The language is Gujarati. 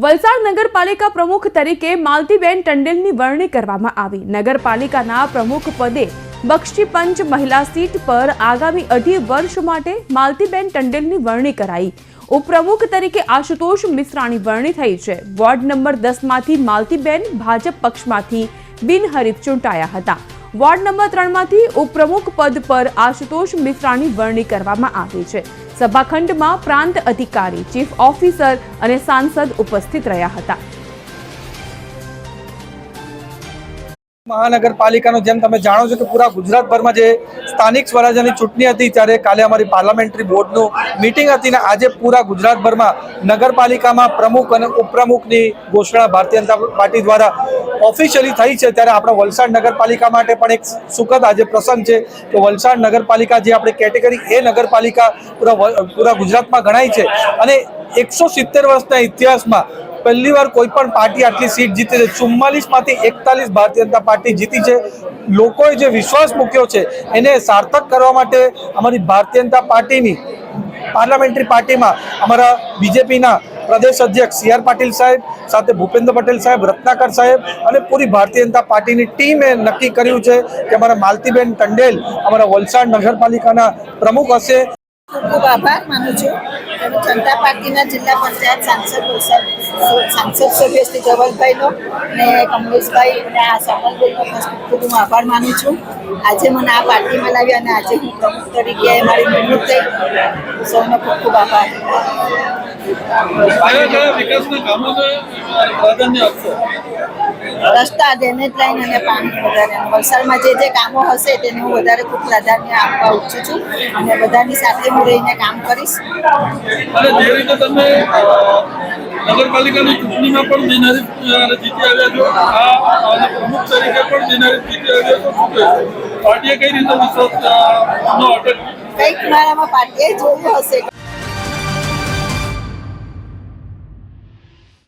વલસાડ નગરપાલિકા પ્રમુખ તરીકે માલતીબેન ટંડેલની વરણી કરવામાં આવી। નગરપાલિકાના પ્રમુખ પદે બક્ષીપંચ મહિલા સીટ પર આગામી 2.5 વર્ષ માટે માલતીબેન ટંડેલની વરણી કરાઈ। ઉપપ્રમુખ તરીકે આશુતોષ મિશ્રાની વરણી થઈ છે। વોર્ડ નંબર 10 માંથી માલતીબેન ભાજપ પક્ષમાંથી બિનહરીફ ચૂંટાયા હતા। વોર્ડ નંબર 3 માંથી ઉપપ્રમુખ પદ પર આશુતોષ મિશ્રાની વરણી કરવામાં આવી છે। સભાખંડમાં પ્રાંત અધિકારી, ચીફ ઓફિસર અને સાંસદ ઉપસ્થિત રહ્યા હતા। મહાનગરપાલિકાનો જેમ તમે જાણો છો કે પૂરા ગુજરાતભરમાં જે સ્થાનિક સ્વરાજ્યની ચૂંટણી હતી ત્યારે કાલે અમારી પાર્લામેન્ટરી બોર્ડનું મીટિંગ હતી ને આજે પૂરા ગુજરાતભરમાં નગરપાલિકામાં પ્રમુખ અને ઉપપ્રમુખની ઘોષણા ભારતીય જનતા પાર્ટી દ્વારા ઓફિશિયલી થઈ છે। ત્યારે આપણા વલસાડ નગરપાલિકા માટે પણ એક સુખદ આજે પ્રસંગ છે કે વલસાડ નગરપાલિકા જે આપણે કેટેગરી એ નગરપાલિકા પૂરા ગુજરાતમાં ગણાય છે અને 170 વર્ષના ઇતિહાસમાં પહેલી વાર કોઈ પણ પાર્ટી આટલી સીટ જીતી છે। 44 માંથી 41 ભારતીય જનતા પાર્ટી જીતી છે। લોકોએ જે વિશ્વાસ મૂક્યો છે એને સાર્થક કરવા માટે અમારી ભારતીય જનતા પાર્ટીની પાર્લામેન્ટરી પાર્ટીમાં અમારા બીજેપીના પ્રદેશ અધ્યક્ષ CR પાટીલ સાહેબ સાથે ભૂપેન્દ્ર પટેલ સાહેબ, રત્નાકર સાહેબ અને પૂરી ભારતીય જનતા પાર્ટીની ટીમે નક્કી કર્યું છે કે અમારા માલતીબેન ટંડેલ અમારા વલસાડ નગરપાલિકાના પ્રમુખ હશે। ખૂબ આભાર માનું છું। જનતા પાર્ટીના જિલ્લા પંચાયત સાંસદ સભ્ય શ્રી ધવલભાઈનો અને કમલેશભાઈ અને આ સમલભાઈનો ખૂબ હું આભાર માનું છું। આજે મને આ પાર્ટીમાં લાવ્યા અને આજે હું પ્રમુખ તરીકે મારી નિમણૂક થઈ। સૌનો ખૂબ ખૂબ આભાર। રસ્તા, ડ્રેનેજ લાઈન અને પાણી વધારે વલસાડમાં જે કામો હશે તેને હું વધારે ખૂબ પ્રાધાન્ય આપવા ઈચ્છું છું અને બધાની સાથે હું રહીને કામ કરીશ। અને જે રીતે તમે નગરપાલિકાની ચૂંટણીમાં પણ બિનહરીફ જીતી આવ્યા છો, આ પ્રમુખ તરીકે પણ બિનહરીફ જીતી આવ્યા છો, પાર્ટીએ કઈ રીતે વિશ્વાસ નો અટક કંઈક મારામાં પાર્ટીએ જોયું હશે।